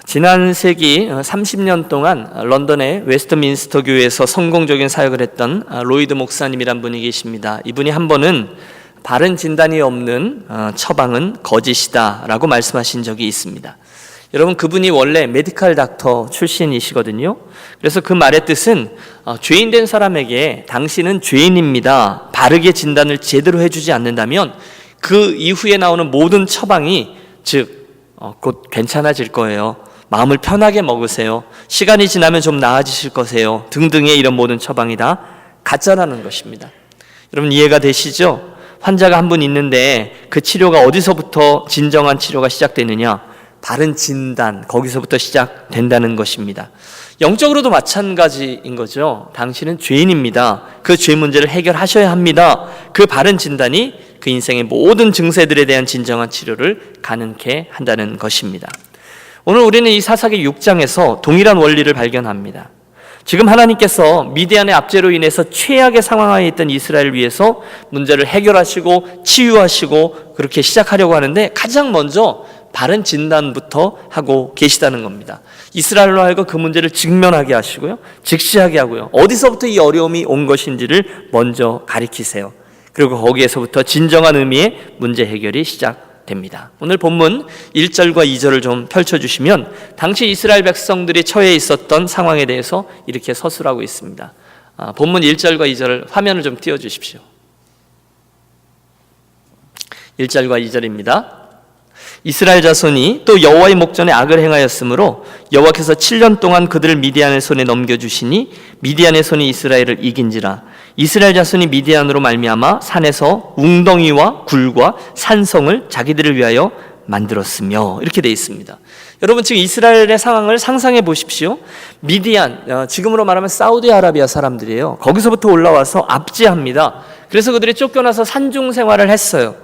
지난 세기 30년 동안 런던의 웨스트민스터 교회에서 성공적인 사역을 했던 로이드 목사님이란 분이 계십니다. 이분이 한 번은 바른 진단이 없는 처방은 거짓이다 라고 말씀하신 적이 있습니다. 여러분, 그분이 원래 메디컬 닥터 출신이시거든요. 그래서 그 말의 뜻은 죄인된 사람에게 당신은 죄인입니다, 바르게 진단을 제대로 해주지 않는다면 그 이후에 나오는 모든 처방이 곧 괜찮아질 거예요, 마음을 편하게 먹으세요, 시간이 지나면 좀 나아지실 거세요 등등의 이런 모든 처방이 다 가짜라는 것입니다. 여러분, 이해가 되시죠? 환자가 한 분 있는데 그 치료가 어디서부터 진정한 치료가 시작되느냐? 바른 진단, 거기서부터 시작된다는 것입니다. 영적으로도 마찬가지인 거죠. 당신은 죄인입니다, 그 죄 문제를 해결하셔야 합니다. 그 바른 진단이 그 인생의 모든 증세들에 대한 진정한 치료를 가능케 한다는 것입니다. 오늘 우리는 이 사사기 6장에서 동일한 원리를 발견합니다. 지금 하나님께서 미디안의 압제로 인해서 최악의 상황에 있던 이스라엘을 위해서 문제를 해결하시고 치유하시고 그렇게 시작하려고 하는데 가장 먼저 바른 진단부터 하고 계시다는 겁니다. 이스라엘로 하여금 그 문제를 직면하게 하시고요, 직시하게 하고요, 어디서부터 이 어려움이 온 것인지를 먼저 가리키세요. 그리고 거기에서부터 진정한 의미의 문제 해결이 시작됩니다. 오늘 본문 1절과 2절을 좀 펼쳐주시면 당시 이스라엘 백성들이 처해 있었던 상황에 대해서 이렇게 서술하고 있습니다. 본문 1절과 2절을 화면을 좀 띄워주십시오. 1절과 2절입니다. 이스라엘 자손이 또 여호와의 목전에 악을 행하였으므로 여호와께서 7년 동안 그들을 미디안의 손에 넘겨주시니 미디안의 손이 이스라엘을 이긴지라. 이스라엘 자손이 미디안으로 말미암아 산에서 웅덩이와 굴과 산성을 자기들을 위하여 만들었으며, 이렇게 되어 있습니다. 여러분, 지금 이스라엘의 상황을 상상해 보십시오. 미디안, 지금으로 말하면 사우디아라비아 사람들이에요. 거기서부터 올라와서 압제합니다. 그래서 그들이 쫓겨나서 산중 생활을 했어요.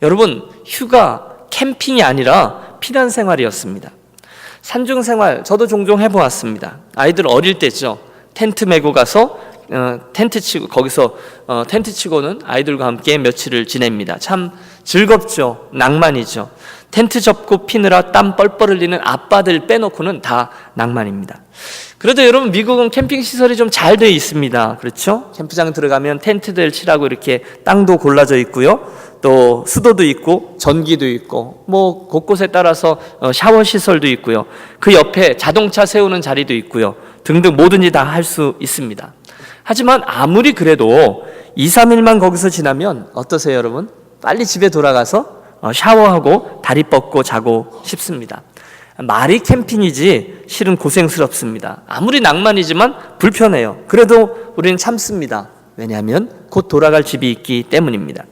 여러분, 휴가, 캠핑이 아니라 피난 생활이었습니다. 산중 생활 저도 종종 해보았습니다. 아이들 어릴 때죠. 텐트 메고 가서 텐트 치고 거기서 텐트 치고는 아이들과 함께 며칠을 지냅니다. 참 즐겁죠. 낭만이죠. 텐트 접고 피느라 땀 뻘뻘 흘리는 아빠들 빼놓고는 다 낭만입니다. 그래도 여러분, 미국은 캠핑 시설이 좀 잘 되어 있습니다. 그렇죠? 캠프장 들어가면 텐트들 치라고 이렇게 땅도 골라져 있고요, 또 수도도 있고 전기도 있고 뭐 곳곳에 따라서 샤워 시설도 있고요, 그 옆에 자동차 세우는 자리도 있고요, 등등 뭐든지 다 할 수 있습니다. 하지만 아무리 그래도 2, 3일만 거기서 지나면 어떠세요, 여러분? 빨리 집에 돌아가서 샤워하고 다리 뻗고 자고 싶습니다. 말이 캠핑이지 실은 고생스럽습니다. 아무리 낭만이지만 불편해요. 그래도 우리는 참습니다. 왜냐하면 곧 돌아갈 집이 있기 때문입니다.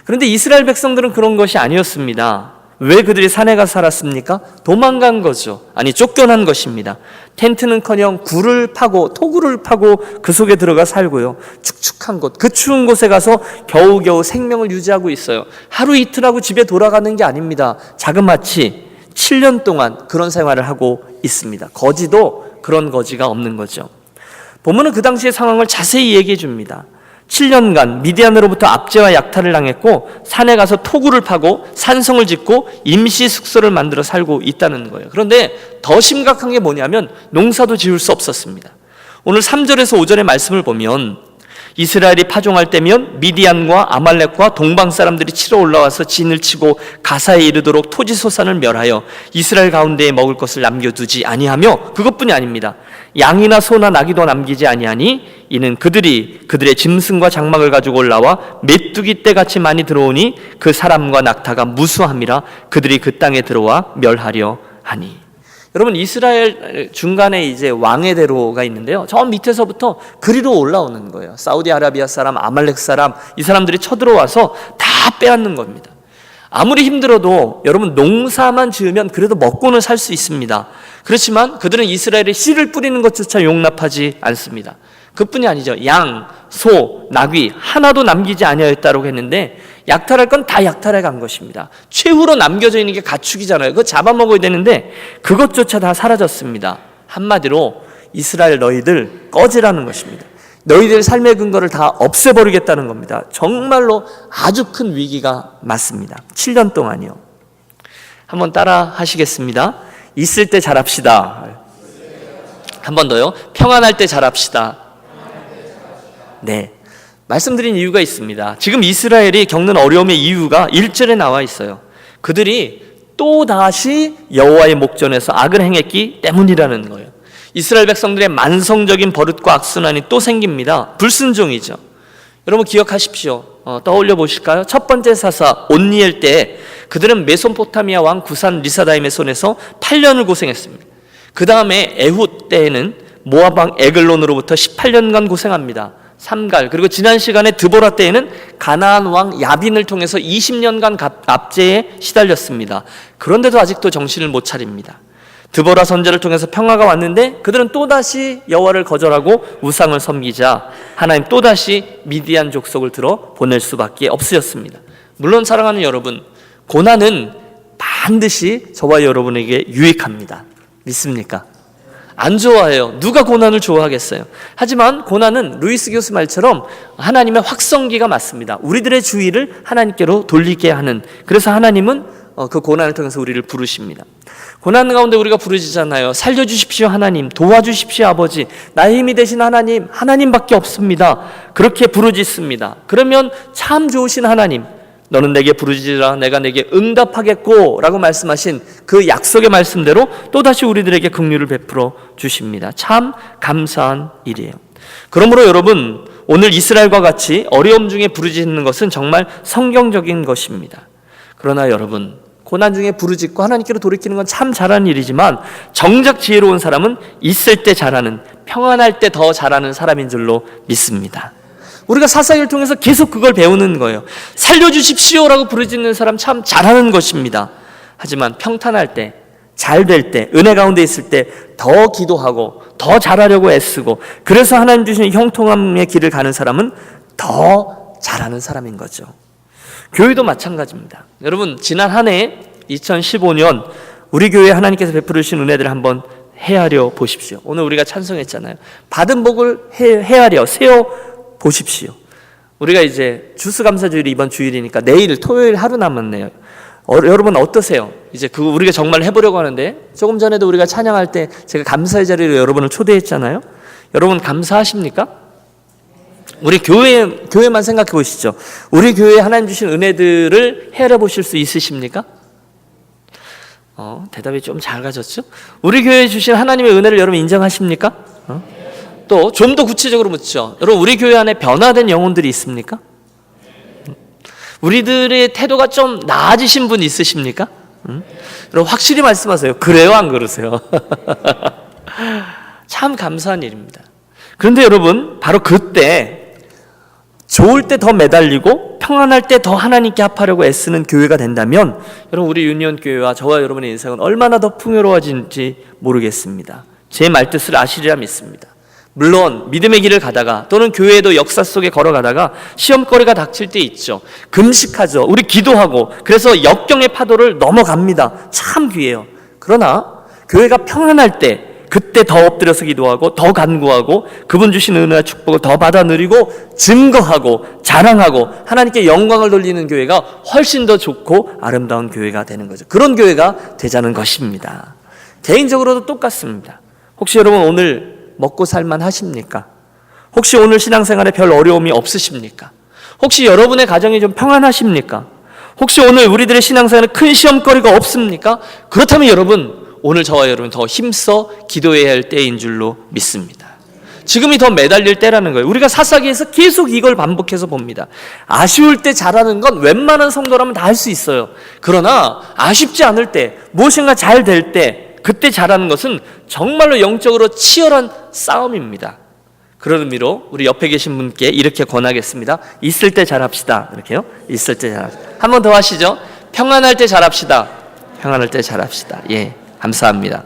그런데 이스라엘 백성들은 그런 것이 아니었습니다. 왜 그들이 산에 가서 살았습니까? 도망간 거죠. 아니, 쫓겨난 것입니다. 텐트는커녕 굴을 파고 토굴을 파고 그 속에 들어가 살고요, 축축한 곳, 그 추운 곳에 가서 겨우겨우 생명을 유지하고 있어요. 하루 이틀 하고 집에 돌아가는 게 아닙니다. 자그마치 7년 동안 그런 생활을 하고 있습니다. 거지도 그런 거지가 없는 거죠. 본문은 그 당시의 상황을 자세히 얘기해 줍니다. 7년간 미디안으로부터 압제와 약탈을 당했고 산에 가서 토굴을 파고 산성을 짓고 임시 숙소를 만들어 살고 있다는 거예요. 그런데 더 심각한 게 뭐냐면 농사도 지을 수 없었습니다. 오늘 3절에서 5절의 말씀을 보면 이스라엘이 파종할 때면 미디안과 아말렉과 동방 사람들이 치러 올라와서 진을 치고 가사에 이르도록 토지 소산을 멸하여 이스라엘 가운데에 먹을 것을 남겨두지 아니하며, 그것뿐이 아닙니다. 양이나 소나 나귀도 남기지 아니하니 이는 그들이 그들의 짐승과 장막을 가지고 올라와 메뚜기 떼같이 많이 들어오니 그 사람과 낙타가 무수함이라 그들이 그 땅에 들어와 멸하려 하니. 여러분, 이스라엘 중간에 이제 왕의 대로가 있는데요, 저 밑에서부터 그리로 올라오는 거예요. 사우디아라비아 사람, 아말렉 사람, 이 사람들이 쳐들어와서 다 빼앗는 겁니다. 아무리 힘들어도 여러분, 농사만 지으면 그래도 먹고는 살 수 있습니다. 그렇지만 그들은 이스라엘에 씨를 뿌리는 것조차 용납하지 않습니다. 그뿐이 아니죠. 양, 소, 나귀 하나도 남기지 아니하였다고 했는데 약탈할 건 다 약탈해 간 것입니다. 최후로 남겨져 있는 게 가축이잖아요. 그거 잡아먹어야 되는데 그것조차 다 사라졌습니다. 한마디로 이스라엘 너희들 꺼지라는 것입니다. 너희들 삶의 근거를 다 없애버리겠다는 겁니다. 정말로 아주 큰 위기가 맞습니다. 7년 동안이요. 한번 따라 하시겠습니다. 있을 때 잘합시다. 한 번 더요. 평안할 때 잘합시다. 네. 말씀드린 이유가 있습니다. 지금 이스라엘이 겪는 어려움의 이유가 1절에 나와 있어요. 그들이 또다시 여호와의 목전에서 악을 행했기 때문이라는 거예요. 이스라엘 백성들의 만성적인 버릇과 악순환이 또 생깁니다. 불순종이죠. 여러분 기억하십시오. 떠올려 보실까요? 첫 번째 사사 온니엘 때 그들은 메소포타미아 왕 구산 리사다임의 손에서 8년을 고생했습니다. 그 다음에 에훗 때에는 모압 왕 에글론으로부터 18년간 고생합니다. 삼갈. 그리고 지난 시간에 드보라 때에는 가나안 왕 야빈을 통해서 20년간 압제에 시달렸습니다. 그런데도 아직도 정신을 못 차립니다. 드보라 선지자를 통해서 평화가 왔는데 그들은 또다시 여호와를 거절하고 우상을 섬기자 하나님 또다시 미디안 족속을 들어 보낼 수밖에 없으셨습니다. 물론 사랑하는 여러분, 고난은 반드시 저와 여러분에게 유익합니다. 믿습니까? 안 좋아해요. 누가 고난을 좋아하겠어요? 하지만 고난은 루이스 교수 말처럼 하나님의 확성기가 맞습니다. 우리들의 주의를 하나님께로 돌리게 하는, 그래서 하나님은 그 고난을 통해서 우리를 부르십니다. 고난 가운데 우리가 부르짖잖아요. 살려주십시오 하나님, 도와주십시오 아버지, 나의 힘이 되신 하나님, 하나님밖에 없습니다. 그렇게 부르짖습니다. 그러면 참 좋으신 하나님, 너는 내게 부르짖으라 내가 내게 응답하겠고 라고 말씀하신 그 약속의 말씀대로 또다시 우리들에게 긍휼을 베풀어 주십니다. 참 감사한 일이에요. 그러므로 여러분, 오늘 이스라엘과 같이 어려움 중에 부르짖는 것은 정말 성경적인 것입니다. 그러나 여러분, 고난 중에 부르짖고 하나님께로 돌이키는 건 참 잘하는 일이지만 정작 지혜로운 사람은 있을 때 잘하는, 평안할 때 더 잘하는 사람인 줄로 믿습니다. 우리가 사사기를 통해서 계속 그걸 배우는 거예요. 살려주십시오라고 부르짖는 사람 참 잘하는 것입니다. 하지만 평탄할 때, 잘 될 때, 은혜 가운데 있을 때 더 기도하고 더 잘하려고 애쓰고, 그래서 하나님 주신 형통함의 길을 가는 사람은 더 잘하는 사람인 거죠. 교회도 마찬가지입니다. 여러분, 지난 한 해 2015년 우리 교회에 하나님께서 베풀으신 은혜들을 한번 헤아려 보십시오. 오늘 우리가 찬송했잖아요. 받은 복을 헤아려 세워 보십시오. 우리가 이제 주수감사주일이 이번 주일이니까 내일 토요일 하루 남았네요. 여러분 어떠세요? 이제 우리가 정말 해보려고 하는데, 조금 전에도 우리가 찬양할 때 제가 감사의 자리로 여러분을 초대했잖아요. 여러분 감사하십니까? 우리 교회만 생각해 보시죠. 우리 교회에 하나님 주신 은혜들을 헤아려 보실 수 있으십니까? 대답이 좀 작아졌죠? 우리 교회에 주신 하나님의 은혜를 여러분 인정하십니까? 또 좀 더 구체적으로 묻죠. 여러분, 우리 교회 안에 변화된 영혼들이 있습니까? 우리들의 태도가 좀 나아지신 분 있으십니까? 여러분 확실히 말씀하세요. 그래요, 안 그러세요? 참 감사한 일입니다. 그런데 여러분, 바로 그때 좋을 때 더 매달리고 평안할 때 더 하나님께 합하려고 애쓰는 교회가 된다면, 여러분 우리 유니온 교회와 저와 여러분의 인생은 얼마나 더 풍요로워진지 모르겠습니다. 제 말뜻을 아시리라 믿습니다. 물론 믿음의 길을 가다가 또는 교회도 역사 속에 걸어가다가 시험거리가 닥칠 때 있죠. 금식하죠. 우리 기도하고 그래서 역경의 파도를 넘어갑니다. 참 귀해요. 그러나 교회가 평안할 때, 그때 더 엎드려서 기도하고 더 간구하고 그분 주신 은혜와 축복을 더 받아 누리고 증거하고 자랑하고 하나님께 영광을 돌리는 교회가 훨씬 더 좋고 아름다운 교회가 되는 거죠. 그런 교회가 되자는 것입니다. 개인적으로도 똑같습니다. 혹시 여러분 오늘 먹고 살만 하십니까? 혹시 오늘 신앙생활에 별 어려움이 없으십니까? 혹시 여러분의 가정이 좀 평안하십니까? 혹시 오늘 우리들의 신앙생활에 큰 시험거리가 없습니까? 그렇다면 여러분, 오늘 저와 여러분 더 힘써 기도해야 할 때인 줄로 믿습니다. 지금이 더 매달릴 때라는 거예요. 우리가 사사기에서 계속 이걸 반복해서 봅니다. 아쉬울 때 잘하는 건 웬만한 성도라면 다 할 수 있어요. 그러나 아쉽지 않을 때, 무엇인가 잘 될 때, 그때 잘하는 것은 정말로 영적으로 치열한 싸움입니다. 그런 의미로 우리 옆에 계신 분께 이렇게 권하겠습니다. 있을 때 잘합시다. 이렇게요. 있을 때 잘합시다. 한 번 더 하시죠. 평안할 때 잘합시다. 평안할 때 잘합시다. 예, 감사합니다.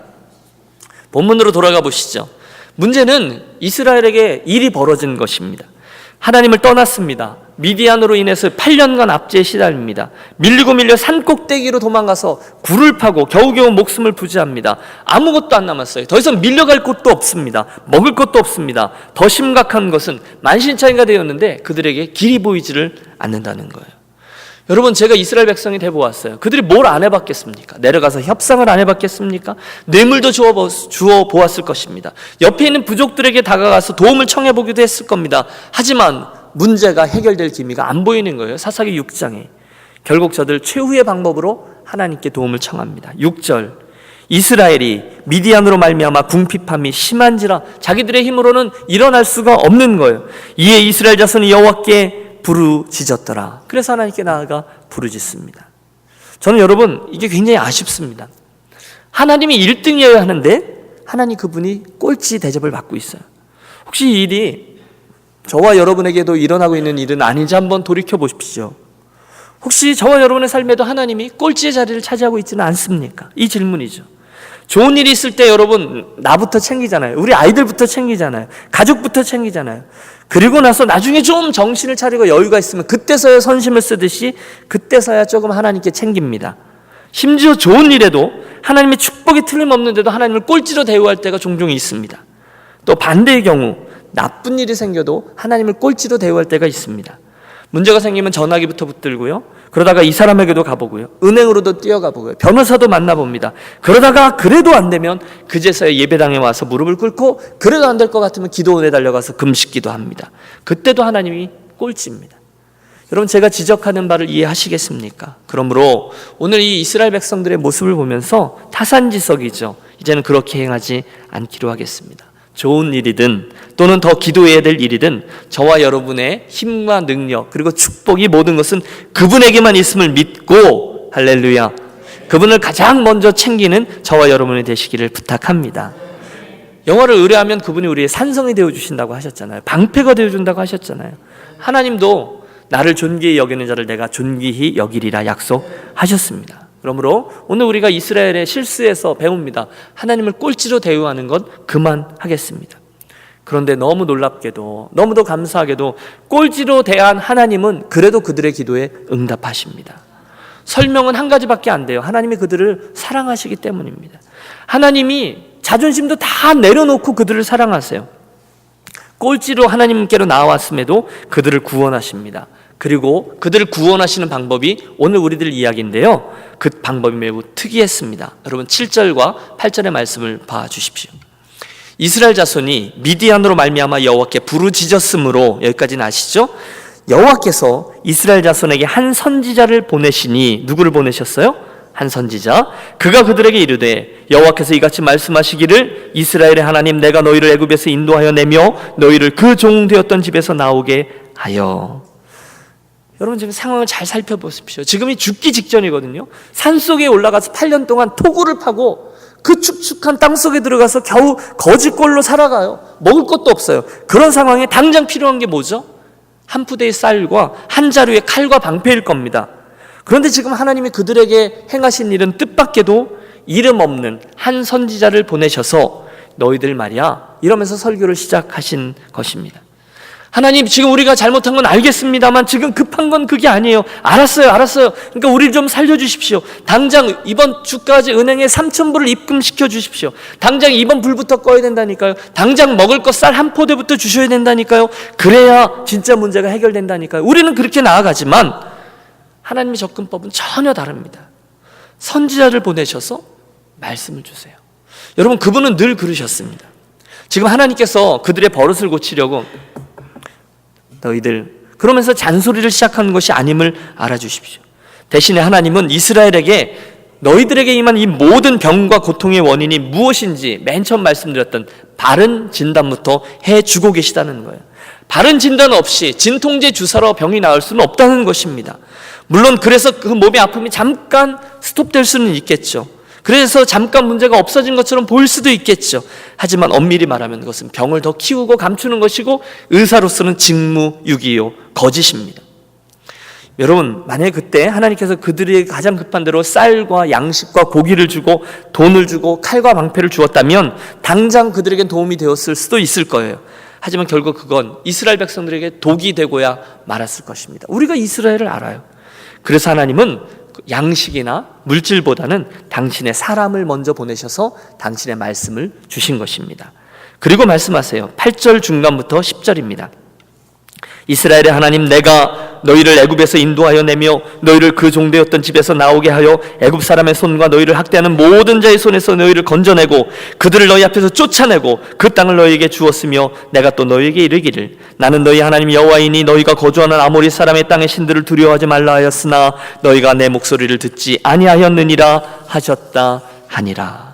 본문으로 돌아가 보시죠. 문제는 이스라엘에게 일이 벌어진 것입니다. 하나님을 떠났습니다. 미디안으로 인해서 8년간 압제에 시달립니다. 밀리고 밀려 산 꼭대기로 도망가서 굴을 파고 겨우겨우 목숨을 부지합니다. 아무것도 안 남았어요. 더 이상 밀려갈 곳도 없습니다. 먹을 것도 없습니다. 더 심각한 것은 만신창이가 되었는데 그들에게 길이 보이지를 않는다는 거예요. 여러분, 제가 이스라엘 백성이 돼보았어요. 그들이 뭘 안 해봤겠습니까? 내려가서 협상을 안 해봤겠습니까? 뇌물도 주어 보았을 것입니다. 옆에 있는 부족들에게 다가가서 도움을 청해보기도 했을 겁니다. 하지만 문제가 해결될 기미가 안 보이는 거예요. 사사기 6장에. 결국 저들 최후의 방법으로 하나님께 도움을 청합니다. 6절, 이스라엘이 미디안으로 말미암아 궁핍함이 심한지라 자기들의 힘으로는 일어날 수가 없는 거예요. 이에 이스라엘 자손이 여호와께 부르짖었더라. 그래서 하나님께 나아가 부르짖습니다. 저는 여러분, 이게 굉장히 아쉽습니다. 하나님이 1등이어야 하는데 하나님 그분이 꼴찌 대접을 받고 있어요. 혹시 이 일이 저와 여러분에게도 일어나고 있는 일은 아닌지 한번 돌이켜 보십시오. 혹시 저와 여러분의 삶에도 하나님이 꼴찌의 자리를 차지하고 있지는 않습니까? 이 질문이죠. 좋은 일이 있을 때 여러분, 나부터 챙기잖아요. 우리 아이들부터 챙기잖아요. 가족부터 챙기잖아요. 그리고 나서 나중에 좀 정신을 차리고 여유가 있으면 그때서야 선심을 쓰듯이 그때서야 조금 하나님께 챙깁니다. 심지어 좋은 일에도 하나님의 축복이 틀림없는데도 하나님을 꼴찌로 대우할 때가 종종 있습니다. 또 반대의 경우 나쁜 일이 생겨도 하나님을 꼴찌로 대우할 때가 있습니다. 문제가 생기면 전화기부터 붙들고요. 그러다가 이 사람에게도 가보고요. 은행으로도 뛰어가 보고요. 변호사도 만나봅니다. 그러다가 그래도 안 되면 그제서야 예배당에 와서 무릎을 꿇고 그래도 안 될 것 같으면 기도원에 달려가서 금식기도 합니다. 그때도 하나님이 꼴찌입니다. 여러분, 제가 지적하는 바를 이해하시겠습니까? 그러므로 오늘 이 이스라엘 백성들의 모습을 보면서 타산지석이죠. 이제는 그렇게 행하지 않기로 하겠습니다. 좋은 일이든 또는 더 기도해야 될 일이든 저와 여러분의 힘과 능력 그리고 축복이 모든 것은 그분에게만 있음을 믿고, 할렐루야, 그분을 가장 먼저 챙기는 저와 여러분이 되시기를 부탁합니다. 영화를 의뢰하면 그분이 우리의 산성이 되어주신다고 하셨잖아요. 방패가 되어준다고 하셨잖아요. 하나님도 나를 존귀히 여기는 자를 내가 존귀히 여기리라 약속하셨습니다. 그러므로 오늘 우리가 이스라엘의 실수에서 배웁니다. 하나님을 꼴찌로 대우하는 건 그만하겠습니다. 그런데 너무 놀랍게도, 너무도 감사하게도 꼴찌로 대한 하나님은 그래도 그들의 기도에 응답하십니다. 설명은 한 가지밖에 안 돼요. 하나님이 그들을 사랑하시기 때문입니다. 하나님이 자존심도 다 내려놓고 그들을 사랑하세요. 꼴찌로 하나님께로 나왔음에도 그들을 구원하십니다. 그리고 그들을 구원하시는 방법이 오늘 우리들 이야기인데요, 그 방법이 매우 특이했습니다. 여러분, 7절과 8절의 말씀을 봐주십시오. 이스라엘 자손이 미디안으로 말미암아 여호와께 부르짖었으므로, 여기까지는 아시죠? 여호와께서 이스라엘 자손에게 한 선지자를 보내시니, 누구를 보내셨어요? 한 선지자. 그가 그들에게 이르되 여호와께서 이같이 말씀하시기를 이스라엘의 하나님 내가 너희를 애굽에서 인도하여 내며 너희를 그 종 되었던 집에서 나오게 하여. 여러분, 지금 상황을 잘 살펴보십시오. 지금이 죽기 직전이거든요. 산속에 올라가서 8년 동안 토구를 파고 그 축축한 땅속에 들어가서 겨우 거지꼴로 살아가요. 먹을 것도 없어요. 그런 상황에 당장 필요한 게 뭐죠? 한 푸대의 쌀과 한 자루의 칼과 방패일 겁니다. 그런데 지금 하나님이 그들에게 행하신 일은 뜻밖에도 이름 없는 한 선지자를 보내셔서 너희들 말이야, 이러면서 설교를 시작하신 것입니다. 하나님, 지금 우리가 잘못한 건 알겠습니다만 지금 급한 건 그게 아니에요. 알았어요. 그러니까 우리를 좀 살려주십시오. 당장 이번 주까지 은행에 3,000불을 입금시켜 주십시오. 당장 이번 불부터 꺼야 된다니까요. 당장 먹을 것 쌀 한 포대부터 주셔야 된다니까요. 그래야 진짜 문제가 해결된다니까요. 우리는 그렇게 나아가지만 하나님의 접근법은 전혀 다릅니다. 선지자를 보내셔서 말씀을 주세요. 여러분, 그분은 늘 그러셨습니다. 지금 하나님께서 그들의 버릇을 고치려고 너희들, 그러면서 잔소리를 시작하는 것이 아님을 알아주십시오. 대신에 하나님은 이스라엘에게 너희들에게 임한 이 모든 병과 고통의 원인이 무엇인지 맨 처음 말씀드렸던 바른 진단부터 해주고 계시다는 거예요. 바른 진단 없이 진통제 주사로 병이 나을 수는 없다는 것입니다. 물론 그래서 그 몸의 아픔이 잠깐 스톱될 수는 있겠죠. 그래서 잠깐 문제가 없어진 것처럼 보일 수도 있겠죠. 하지만 엄밀히 말하면 그것은 병을 더 키우고 감추는 것이고 의사로서는 직무유기요, 거짓입니다. 여러분, 만약에 그때 하나님께서 그들이 가장 급한 대로 쌀과 양식과 고기를 주고 돈을 주고 칼과 방패를 주었다면 당장 그들에겐 도움이 되었을 수도 있을 거예요. 하지만 결국 그건 이스라엘 백성들에게 독이 되고야 말았을 것입니다. 우리가 이스라엘을 알아요. 그래서 하나님은 양식이나 물질보다는 당신의 사람을 먼저 보내셔서 당신의 말씀을 주신 것입니다. 그리고 말씀하세요. 8절 중간부터 10절입니다. 이스라엘의 하나님, 내가 너희를 애굽에서 인도하여 내며 너희를 그 종되었던 집에서 나오게 하여 애굽 사람의 손과 너희를 학대하는 모든 자의 손에서 너희를 건져내고 그들을 너희 앞에서 쫓아내고 그 땅을 너희에게 주었으며 내가 또 너희에게 이르기를 나는 너희 하나님 여호와이니 너희가 거주하는 아모리 사람의 땅의 신들을 두려워하지 말라 하였으나 너희가 내 목소리를 듣지 아니하였느니라 하셨다 하니라.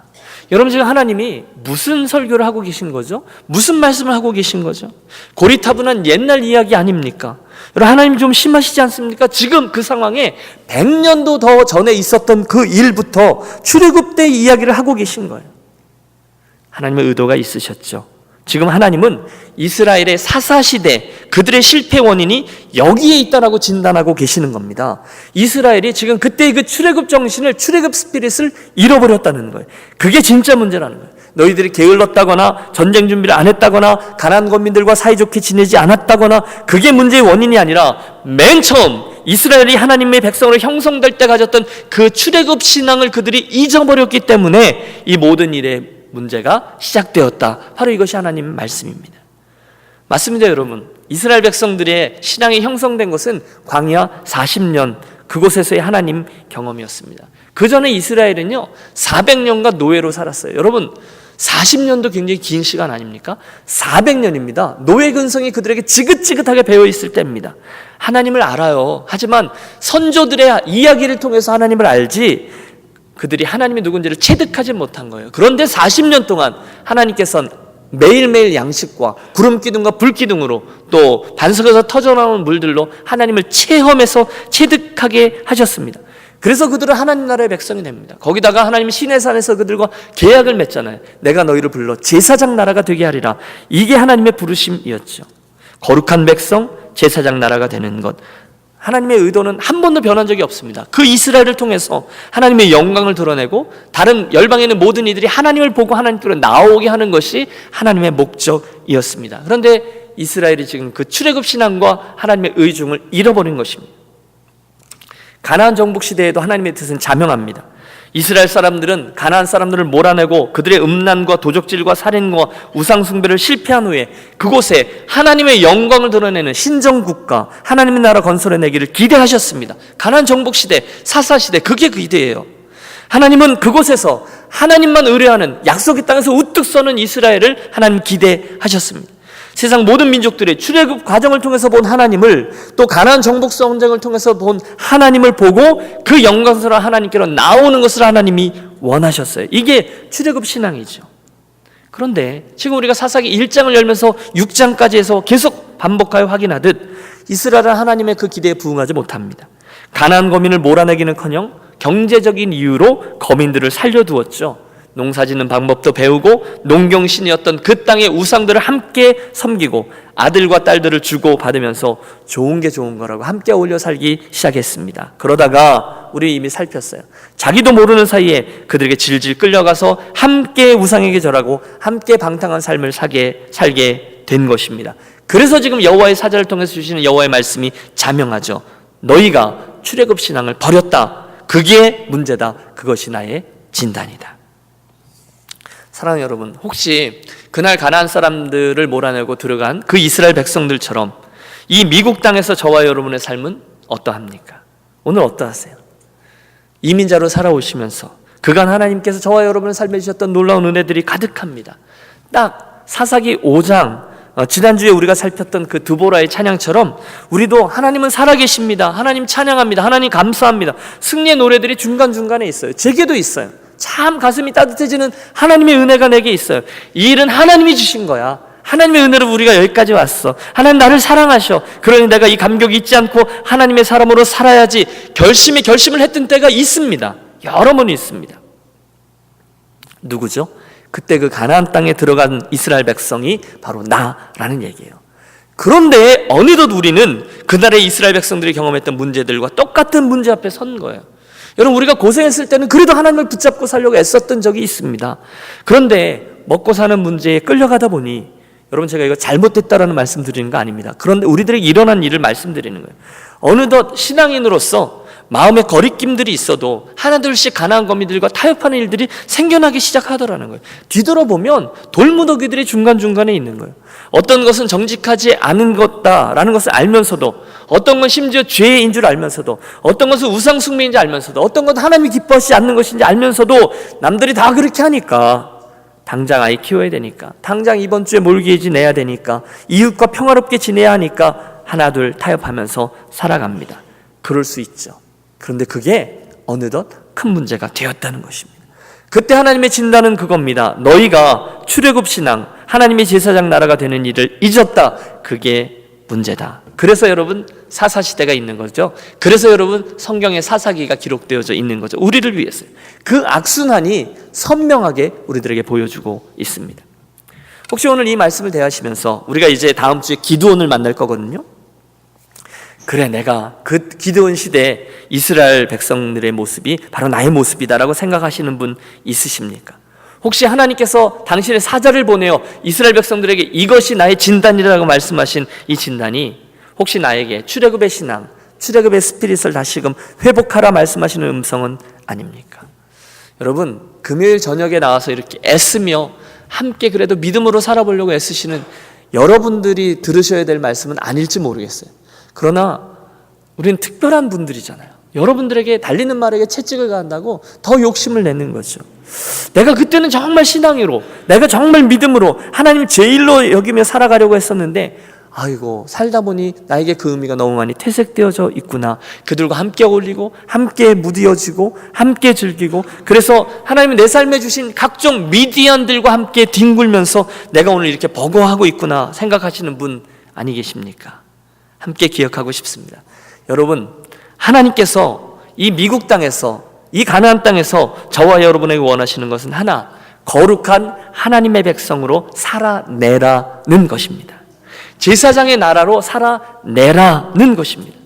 여러분, 지금 하나님이 무슨 설교를 하고 계신 거죠? 무슨 말씀을 하고 계신 거죠? 고리타분한 옛날 이야기 아닙니까? 여러분, 하나님 좀 심하시지 않습니까? 지금 그 상황에 100년도 더 전에 있었던 그 일부터 출애굽 때 이야기를 하고 계신 거예요. 하나님의 의도가 있으셨죠. 지금 하나님은 이스라엘의 사사시대, 그들의 실패 원인이 여기에 있다라고 진단하고 계시는 겁니다. 이스라엘이 지금 그때의 그 출애굽 정신을, 출애굽 스피릿을 잃어버렸다는 거예요. 그게 진짜 문제라는 거예요. 너희들이 게을렀다거나 전쟁 준비를 안 했다거나 가나안 거민들과 사이좋게 지내지 않았다거나 그게 문제의 원인이 아니라 맨 처음 이스라엘이 하나님의 백성으로 형성될 때 가졌던 그 출애굽 신앙을 그들이 잊어버렸기 때문에 이 모든 일의 문제가 시작되었다. 바로 이것이 하나님 말씀입니다. 맞습니다, 여러분. 이스라엘 백성들의 신앙이 형성된 것은 광야 40년 그곳에서의 하나님 경험이었습니다. 그 전에 이스라엘은요 400년간 노예로 살았어요. 여러분, 40년도 굉장히 긴 시간 아닙니까? 400년입니다. 노예 근성이 그들에게 지긋지긋하게 배어있을 때입니다. 하나님을 알아요. 하지만 선조들의 이야기를 통해서 하나님을 알지 그들이 하나님이 누군지를 체득하지 못한 거예요. 그런데 40년 동안 하나님께서는 매일매일 양식과 구름기둥과 불기둥으로 또 반석에서 터져나오는 물들로 하나님을 체험해서 체득하게 하셨습니다. 그래서 그들은 하나님 나라의 백성이 됩니다. 거기다가 하나님 시내산에서 그들과 계약을 맺잖아요. 내가 너희를 불러 제사장 나라가 되게 하리라. 이게 하나님의 부르심이었죠. 거룩한 백성, 제사장 나라가 되는 것. 하나님의 의도는 한 번도 변한 적이 없습니다. 그 이스라엘을 통해서 하나님의 영광을 드러내고 다른 열방에 있는 모든 이들이 하나님을 보고 하나님께로 나오게 하는 것이 하나님의 목적이었습니다. 그런데 이스라엘이 지금 그 출애굽 신앙과 하나님의 의중을 잃어버린 것입니다. 가나안 정복 시대에도 하나님의 뜻은 자명합니다. 이스라엘 사람들은 가나안 사람들을 몰아내고 그들의 음란과 도적질과 살인과 우상숭배를 실패한 후에 그곳에 하나님의 영광을 드러내는 신정국가, 하나님의 나라 건설해내기를 기대하셨습니다. 가나안 정복시대, 사사시대, 그게 그 기대예요. 하나님은 그곳에서 하나님만 의뢰하는 약속의 땅에서 우뚝 서는 이스라엘을 하나님 기대하셨습니다. 세상 모든 민족들이 출애굽 과정을 통해서 본 하나님을 또 가나안 정복 전쟁을 통해서 본 하나님을 보고 그 영광스러운 하나님께로 나오는 것을 하나님이 원하셨어요. 이게 출애굽 신앙이죠. 그런데 지금 우리가 사사기 1장을 열면서 6장까지 해서 계속 반복하여 확인하듯 이스라엘은 하나님의 그 기대에 부응하지 못합니다. 가나안 거민을 몰아내기는커녕 경제적인 이유로 거민들을 살려두었죠. 농사짓는 방법도 배우고 농경신이었던 그 땅의 우상들을 함께 섬기고 아들과 딸들을 주고 받으면서 좋은 게 좋은 거라고 함께 어울려 살기 시작했습니다. 그러다가 우리 이미 살폈어요. 자기도 모르는 사이에 그들에게 질질 끌려가서 함께 우상에게 절하고 함께 방탕한 삶을 살게 된 것입니다. 그래서 지금 여호와의 사자를 통해서 주시는 여호와의 말씀이 자명하죠. 너희가 출애굽 신앙을 버렸다. 그게 문제다. 그것이 나의 진단이다. 사랑하는 여러분, 혹시 그날 가나안 사람들을 몰아내고 들어간 그 이스라엘 백성들처럼 이 미국 땅에서 저와 여러분의 삶은 어떠합니까? 오늘 어떠하세요? 이민자로 살아오시면서 그간 하나님께서 저와 여러분의 삶에 주셨던 놀라운 은혜들이 가득합니다. 딱 사사기 5장 지난주에 우리가 살폈던 그 드보라의 찬양처럼 우리도 하나님은 살아계십니다. 하나님 찬양합니다. 하나님 감사합니다. 승리의 노래들이 중간중간에 있어요. 제게도 있어요. 참 가슴이 따뜻해지는 하나님의 은혜가 내게 있어요. 이 일은 하나님이 주신 거야. 하나님의 은혜로 우리가 여기까지 왔어. 하나님 나를 사랑하셔. 그러니 내가 이 감격이 잊지 않고 하나님의 사람으로 살아야지 결심을 했던 때가 있습니다. 여러 번 있습니다. 누구죠? 그때 그 가나안 땅에 들어간 이스라엘 백성이 바로 나라는 얘기예요. 그런데 어느덧 우리는 그날의 이스라엘 백성들이 경험했던 문제들과 똑같은 문제 앞에 선 거예요. 여러분, 우리가 고생했을 때는 그래도 하나님을 붙잡고 살려고 애썼던 적이 있습니다. 그런데 먹고 사는 문제에 끌려가다 보니, 여러분, 제가 이거 잘못됐다라는 말씀 드리는 거 아닙니다. 그런데 우리들에게 일어난 일을 말씀드리는 거예요. 어느덧 신앙인으로서 마음의 거리낌들이 있어도 하나둘씩 가나안 거민들과 타협하는 일들이 생겨나기 시작하더라는 거예요. 뒤돌아보면 돌무더기들이 중간중간에 있는 거예요. 어떤 것은 정직하지 않은 것다라는 것을 알면서도, 어떤 건 심지어 죄인 줄 알면서도, 어떤 것은 우상 숭배인지 알면서도, 어떤 건 하나님이 기뻐하지 않는 것인지 알면서도 남들이 다 그렇게 하니까 당장 아이 키워야 되니까, 당장 이번 주에 몰기지 내야 되니까, 이웃과 평화롭게 지내야 하니까 하나둘 타협하면서 살아갑니다. 그럴 수 있죠. 그런데 그게 어느덧 큰 문제가 되었다는 것입니다. 그때 하나님의 진단은 그겁니다. 너희가 출애굽 신앙, 하나님의 제사장 나라가 되는 일을 잊었다. 그게 문제다. 그래서 여러분 사사시대가 있는 거죠. 그래서 여러분 성경에 사사기가 기록되어져 있는 거죠. 우리를 위해서요. 그 악순환이 선명하게 우리들에게 보여주고 있습니다. 혹시 오늘 이 말씀을 대하시면서 우리가 이제 다음 주에 기드온을 만날 거거든요. 그래, 내가 그 기드온 시대에 이스라엘 백성들의 모습이 바로 나의 모습이다라고 생각하시는 분 있으십니까? 혹시 하나님께서 당신의 사자를 보내어 이스라엘 백성들에게 이것이 나의 진단이라고 말씀하신 이 진단이 혹시 나에게 출애굽의 신앙, 출애굽의 스피릿을 다시금 회복하라 말씀하시는 음성은 아닙니까? 여러분, 금요일 저녁에 나와서 이렇게 애쓰며 함께 그래도 믿음으로 살아보려고 애쓰시는 여러분들이 들으셔야 될 말씀은 아닐지 모르겠어요. 그러나 우리는 특별한 분들이잖아요. 여러분들에게 달리는 말에게 채찍을 가한다고 더 욕심을 내는 거죠. 내가 그때는 정말 신앙으로, 내가 정말 믿음으로 하나님 제일로 여기며 살아가려고 했었는데 아이고 살다 보니 나에게 그 의미가 너무 많이 퇴색되어져 있구나. 그들과 함께 어울리고 함께 무디어지고 함께 즐기고, 그래서 하나님이 내 삶에 주신 각종 미디안들과 함께 뒹굴면서 내가 오늘 이렇게 버거워하고 있구나 생각하시는 분 아니 계십니까? 함께 기억하고 싶습니다. 여러분, 하나님께서 이 미국 땅에서, 이 가나안 땅에서 저와 여러분에게 원하시는 것은 하나, 거룩한 하나님의 백성으로 살아내라는 것입니다. 제사장의 나라로 살아내라는 것입니다.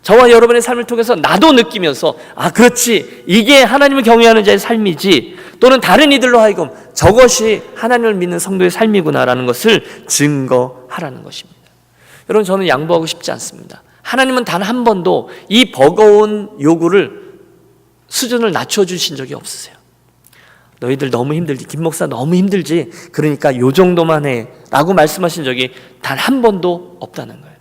저와 여러분의 삶을 통해서 나도 느끼면서 아 그렇지, 이게 하나님을 경외하는 자의 삶이지, 또는 다른 이들로 하여금 저것이 하나님을 믿는 성도의 삶이구나라는 것을 증거하라는 것입니다. 여러분, 저는 양보하고 싶지 않습니다. 하나님은 단 한 번도 이 버거운 요구를 수준을 낮춰주신 적이 없으세요. 너희들 너무 힘들지, 김 목사 너무 힘들지, 그러니까 요 정도만 해 라고 말씀하신 적이 단 한 번도 없다는 거예요.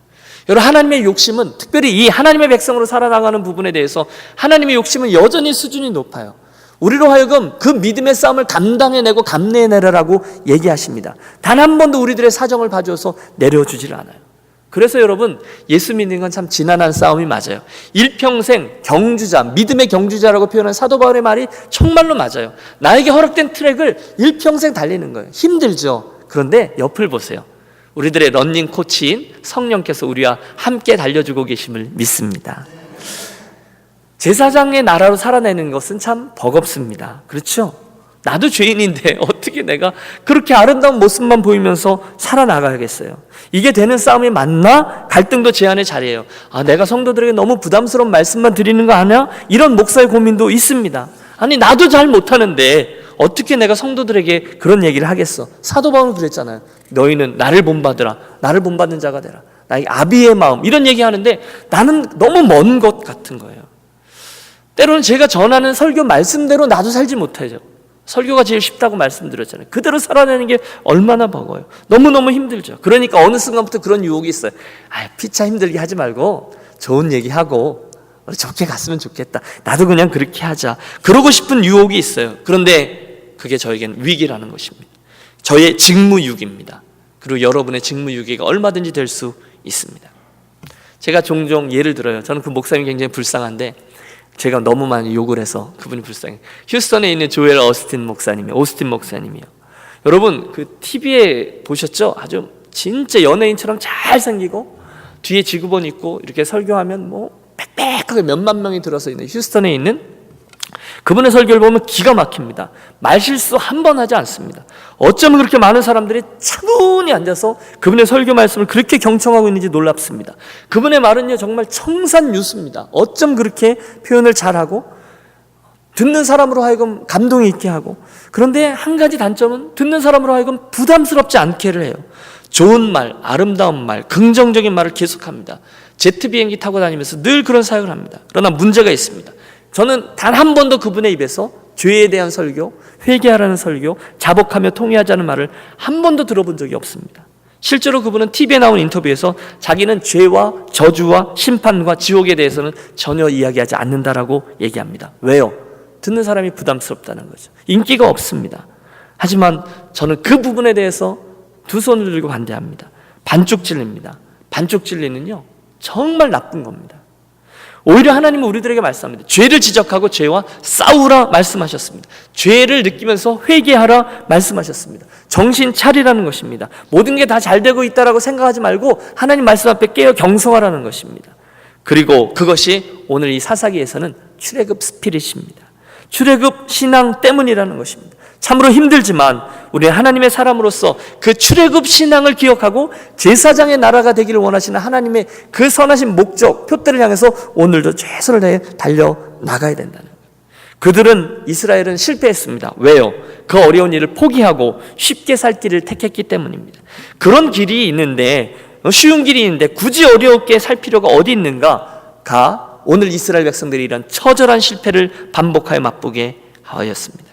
여러분, 하나님의 욕심은, 특별히 이 하나님의 백성으로 살아나가는 부분에 대해서 하나님의 욕심은 여전히 수준이 높아요. 우리로 하여금 그 믿음의 싸움을 감당해내고 감내해내라고 얘기하십니다. 단 한 번도 우리들의 사정을 봐줘서 내려주질 않아요. 그래서 여러분, 예수 믿는 건 참 지난한 싸움이 맞아요. 일평생 경주자, 믿음의 경주자라고 표현한 사도 바울의 말이 정말로 맞아요. 나에게 허락된 트랙을 일평생 달리는 거예요. 힘들죠. 그런데 옆을 보세요. 우리들의 런닝 코치인 성령께서 우리와 함께 달려주고 계심을 믿습니다. 제사장의 나라로 살아내는 것은 참 버겁습니다. 그렇죠? 나도 죄인인데 어떻게 내가 그렇게 아름다운 모습만 보이면서 살아나가야겠어요? 이게 되는 싸움이 맞나? 갈등도 제한의 자리예요. 아, 내가 성도들에게 너무 부담스러운 말씀만 드리는 거 아니야? 이런 목사의 고민도 있습니다. 아니, 나도 잘 못하는데 어떻게 내가 성도들에게 그런 얘기를 하겠어? 사도 바울은 그랬잖아요. 너희는 나를 본받으라. 나를 본받는 자가 되라. 나의 아비의 마음, 이런 얘기하는데 나는 너무 먼 것 같은 거예요. 때로는 제가 전하는 설교 말씀대로 나도 살지 못하죠. 설교가 제일 쉽다고 말씀드렸잖아요. 그대로 살아내는 게 얼마나 버거워요. 너무너무 힘들죠. 그러니까 어느 순간부터 그런 유혹이 있어요. 아, 피차 힘들게 하지 말고 좋은 얘기하고 우리 좋게 갔으면 좋겠다. 나도 그냥 그렇게 하자. 그러고 싶은 유혹이 있어요. 그런데 그게 저에게는 위기라는 것입니다. 저의 직무유기입니다. 그리고 여러분의 직무유기가 얼마든지 될 수 있습니다. 제가 종종 예를 들어요. 저는 그 목사님이 굉장히 불쌍한데 제가 너무 많이 욕을 해서 그분이 불쌍해. 휴스턴에 있는 조엘 오스틴 목사님이요. 여러분, 그 TV에 보셨죠? 아주 진짜 연예인처럼 잘생기고 뒤에 지구본 있고 이렇게 설교하면 뭐 빽빽하게 몇만 명이 들어서 있는 휴스턴에 있는 그분의 설교를 보면 기가 막힙니다. 말실수 한 번 하지 않습니다. 어쩌면 그렇게 많은 사람들이 차분히 앉아서 그분의 설교 말씀을 그렇게 경청하고 있는지 놀랍습니다. 그분의 말은요 정말 청산유수입니다. 어쩜 그렇게 표현을 잘하고 듣는 사람으로 하여금 감동이 있게 하고, 그런데 한 가지 단점은 듣는 사람으로 하여금 부담스럽지 않게를 해요. 좋은 말, 아름다운 말, 긍정적인 말을 계속합니다. 제트 비행기 타고 다니면서 늘 그런 사역을 합니다. 그러나 문제가 있습니다. 저는 단 한 번도 그분의 입에서 죄에 대한 설교, 회개하라는 설교, 자복하며 통회하자는 말을 한 번도 들어본 적이 없습니다. 실제로 그분은 TV에 나온 인터뷰에서 자기는 죄와 저주와 심판과 지옥에 대해서는 전혀 이야기하지 않는다라고 얘기합니다. 왜요? 듣는 사람이 부담스럽다는 거죠. 인기가 없습니다. 하지만 저는 그 부분에 대해서 두 손을 들고 반대합니다. 반쪽 진리입니다. 반쪽 진리는요, 정말 나쁜 겁니다. 오히려 하나님은 우리들에게 말씀합니다. 죄를 지적하고 죄와 싸우라 말씀하셨습니다. 죄를 느끼면서 회개하라 말씀하셨습니다. 정신 차리라는 것입니다. 모든 게 다 잘 되고 있다라고 생각하지 말고 하나님 말씀 앞에 깨어 경성하라는 것입니다. 그리고 그것이 오늘 이 사사기에서는 출애굽 스피릿입니다. 출애굽 신앙 때문이라는 것입니다. 참으로 힘들지만 우리 하나님의 사람으로서 그 출애굽 신앙을 기억하고 제사장의 나라가 되기를 원하시는 하나님의 그 선하신 목적, 표대를 향해서 오늘도 최선을 다해 달려나가야 된다는 거예요. 그들은, 이스라엘은 실패했습니다. 왜요? 그 어려운 일을 포기하고 쉽게 살 길을 택했기 때문입니다. 그런 길이 있는데, 쉬운 길이 있는데 굳이 어렵게 살 필요가 어디 있는가가 오늘 이스라엘 백성들이 이런 처절한 실패를 반복하여 맛보게 하였습니다.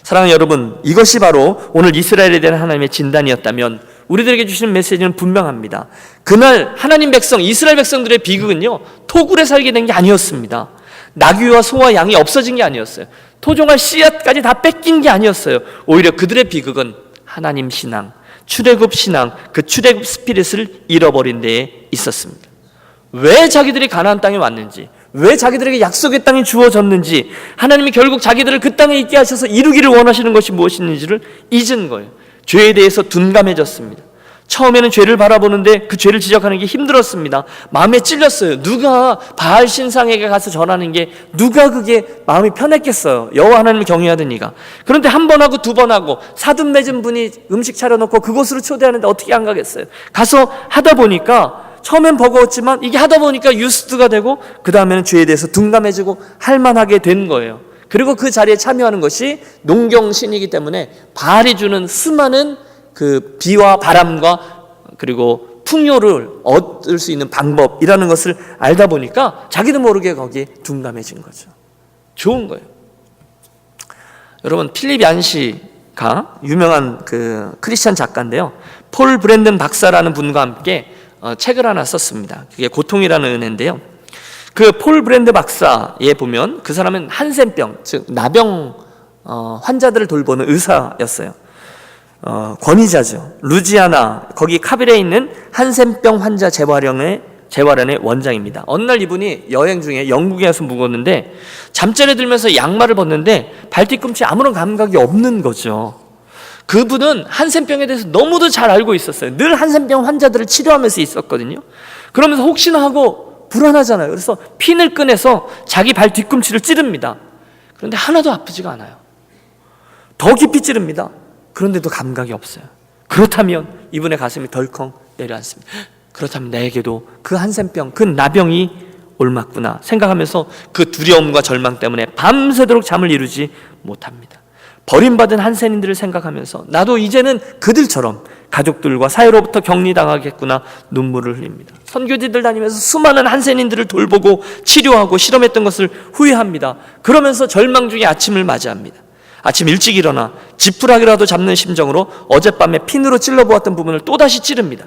사랑하는 여러분, 이것이 바로 오늘 이스라엘에 대한 하나님의 진단이었다면 우리들에게 주시는 메시지는 분명합니다. 그날 하나님 백성, 이스라엘 백성들의 비극은요, 토굴에 살게 된 게 아니었습니다. 나귀와 소와 양이 없어진 게 아니었어요. 토종할 씨앗까지 다 뺏긴 게 아니었어요. 오히려 그들의 비극은 하나님 신앙, 출애굽 신앙, 그 출애굽 스피릿을 잃어버린 데에 있었습니다. 왜 자기들이 가나안 땅에 왔는지, 왜 자기들에게 약속의 땅이 주어졌는지, 하나님이 결국 자기들을 그 땅에 있게 하셔서 이루기를 원하시는 것이 무엇인지를 잊은 거예요. 죄에 대해서 둔감해졌습니다. 처음에는 죄를 바라보는데 그 죄를 지적하는 게 힘들었습니다. 마음에 찔렸어요. 누가 바알 신상에게 가서 전하는 게 누가 그게 마음이 편했겠어요. 여호와 하나님을 경외하던 이가. 그런데 한 번 하고 두 번 하고 사돈 맺은 분이 음식 차려놓고 그곳으로 초대하는데 어떻게 안 가겠어요. 가서 하다 보니까 처음엔 버거웠지만 이게 하다 보니까 유스트가 되고 그 다음에는 죄에 대해서 둔감해지고 할만하게 된 거예요. 그리고 그 자리에 참여하는 것이 농경신이기 때문에 바알이 주는 수많은 그 비와 바람과 그리고 풍요를 얻을 수 있는 방법이라는 것을 알다 보니까 자기도 모르게 거기에 둔감해진 거죠. 좋은 거예요. 여러분, 필립 얀시가 유명한 그 크리스천 작가인데요, 폴 브랜든 박사라는 분과 함께 책을 하나 썼습니다. 그게 고통이라는 은혜인데요, 그 폴 브랜드 박사에 보면 그 사람은 한센병, 즉 나병 환자들을 돌보는 의사였어요. 권위자죠. 루지아나 거기 카빌에 있는 한센병 환자 재활원의 원장입니다. 어느 날 이분이 여행 중에 영국에 가서 묵었는데 잠자리에 들면서 양말을 벗는데 발뒤꿈치에 아무런 감각이 없는 거죠. 그분은 한센병에 대해서 너무도 잘 알고 있었어요. 늘 한센병 환자들을 치료하면서 있었거든요. 그러면서 혹시나 하고 불안하잖아요. 그래서 핀을 꺼내서 자기 발 뒤꿈치를 찌릅니다. 그런데 하나도 아프지가 않아요. 더 깊이 찌릅니다. 그런데도 감각이 없어요. 그렇다면 이분의 가슴이 덜컹 내려앉습니다. 그렇다면 나에게도 그 한센병, 그 나병이 옮았구나 생각하면서 그 두려움과 절망 때문에 밤새도록 잠을 이루지 못합니다. 버림받은 한센인들을 생각하면서 나도 이제는 그들처럼 가족들과 사회로부터 격리당하겠구나 눈물을 흘립니다. 선교지들 다니면서 수많은 한센인들을 돌보고 치료하고 실험했던 것을 후회합니다. 그러면서 절망 중에 아침을 맞이합니다. 아침 일찍 일어나 지푸라기라도 잡는 심정으로 어젯밤에 핀으로 찔러보았던 부분을 또다시 찌릅니다.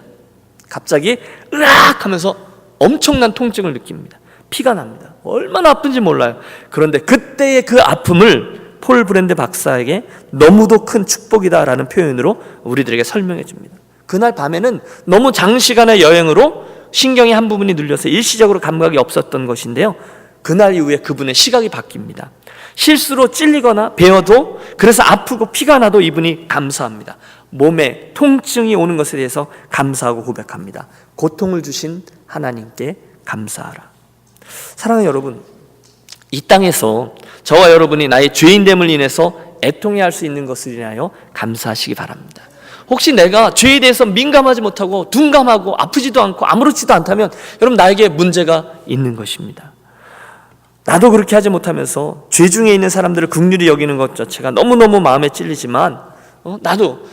갑자기 으악 하면서 엄청난 통증을 느낍니다. 피가 납니다. 얼마나 아픈지 몰라요. 그런데 그때의 그 아픔을 폴 브랜드 박사에게 너무도 큰 축복이다라는 표현으로 우리들에게 설명해 줍니다. 그날 밤에는 너무 장시간의 여행으로 신경의 한 부분이 눌려서 일시적으로 감각이 없었던 것인데요, 그날 이후에 그분의 시각이 바뀝니다. 실수로 찔리거나 베어도, 그래서 아프고 피가 나도 이분이 감사합니다. 몸에 통증이 오는 것에 대해서 감사하고 고백합니다. 고통을 주신 하나님께 감사하라. 사랑하는 여러분, 이 땅에서 저와 여러분이 나의 죄인됨을 인해서 애통해야 할 수 있는 것을 인하여 감사하시기 바랍니다. 혹시 내가 죄에 대해서 민감하지 못하고 둔감하고 아프지도 않고 아무렇지도 않다면 여러분, 나에게 문제가 있는 것입니다. 나도 그렇게 하지 못하면서 죄 중에 있는 사람들을 긍휼히 여기는 것 자체가 너무너무 마음에 찔리지만 나도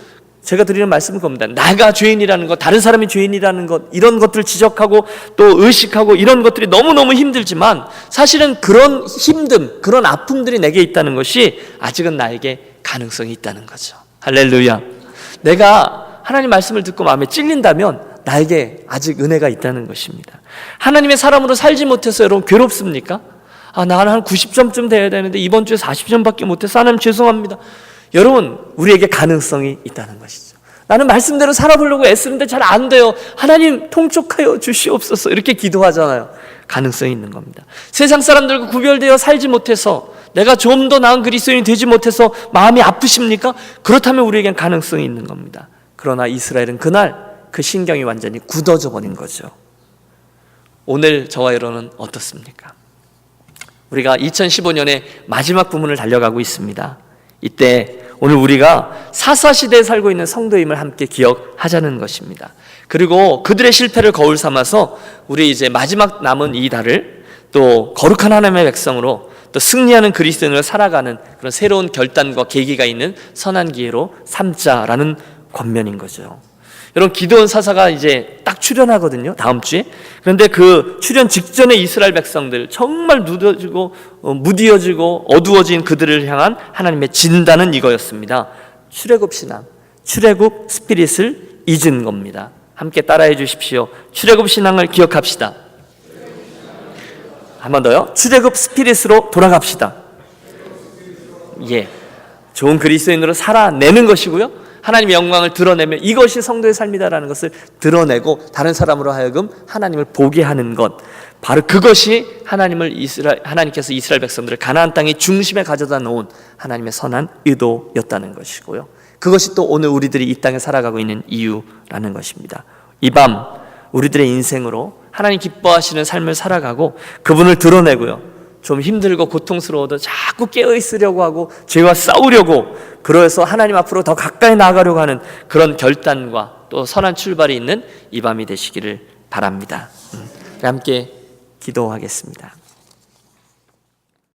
제가 드리는 말씀은 겁니다. 나가 죄인이라는 것, 다른 사람이 죄인이라는 것, 이런 것들을 지적하고 또 의식하고 이런 것들이 너무너무 힘들지만 사실은 그런 힘듦, 그런 아픔들이 내게 있다는 것이 아직은 나에게 가능성이 있다는 거죠. 할렐루야. 내가 하나님 말씀을 듣고 마음에 찔린다면 나에게 아직 은혜가 있다는 것입니다. 하나님의 사람으로 살지 못해서 여러분 괴롭습니까? 나는 한 90점쯤 돼야 되는데 이번 주에 40점밖에 못해서 하나님 죄송합니다. 여러분, 우리에게 가능성이 있다는 것이죠. 나는 말씀대로 살아보려고 애쓰는데 잘 안 돼요. 하나님 통촉하여 주시옵소서 이렇게 기도하잖아요. 가능성이 있는 겁니다. 세상 사람들과 구별되어 살지 못해서 내가 좀 더 나은 그리스도인이 되지 못해서 마음이 아프십니까? 그렇다면 우리에겐 가능성이 있는 겁니다. 그러나 이스라엘은 그날 그 신경이 완전히 굳어져 버린 거죠. 오늘 저와 여러분은 어떻습니까? 우리가 2015년의 마지막 부문을 달려가고 있습니다. 이때 오늘 우리가 사사시대에 살고 있는 성도임을 함께 기억하자는 것입니다. 그리고 그들의 실패를 거울 삼아서 우리 이제 마지막 남은 이 달을 또 거룩한 하나님의 백성으로 또 승리하는 그리스도인으로 살아가는 그런 새로운 결단과 계기가 있는 선한 기회로 삼자라는 권면인 거죠. 여러분, 기드온 사사가 이제 딱 출현하거든요, 다음 주에. 그런데 그 출현 직전에 이스라엘 백성들 정말 누더지고 무디어지고 어두워진 그들을 향한 하나님의 진단은 이거였습니다. 출애굽 신앙, 출애굽 스피릿을 잊은 겁니다. 함께 따라해 주십시오. 출애굽 신앙을 기억합시다. 한 번 더요. 출애굽 스피릿으로 돌아갑시다. 예, 좋은 그리스도인으로 살아내는 것이고요, 하나님의 영광을 드러내며 이것이 성도의 삶이다라는 것을 드러내고 다른 사람으로 하여금 하나님을 보게 하는 것, 바로 그것이 하나님께서 이스라엘 백성들을 가나안 땅의 중심에 가져다 놓은 하나님의 선한 의도였다는 것이고요, 그것이 또 오늘 우리들이 이 땅에 살아가고 있는 이유라는 것입니다. 이 밤 우리들의 인생으로 하나님 기뻐하시는 삶을 살아가고 그분을 드러내고요, 좀 힘들고 고통스러워도 자꾸 깨어있으려고 하고 죄와 싸우려고, 그래서 하나님 앞으로 더 가까이 나아가려고 하는 그런 결단과 또 선한 출발이 있는 이 밤이 되시기를 바랍니다. 함께 기도하겠습니다.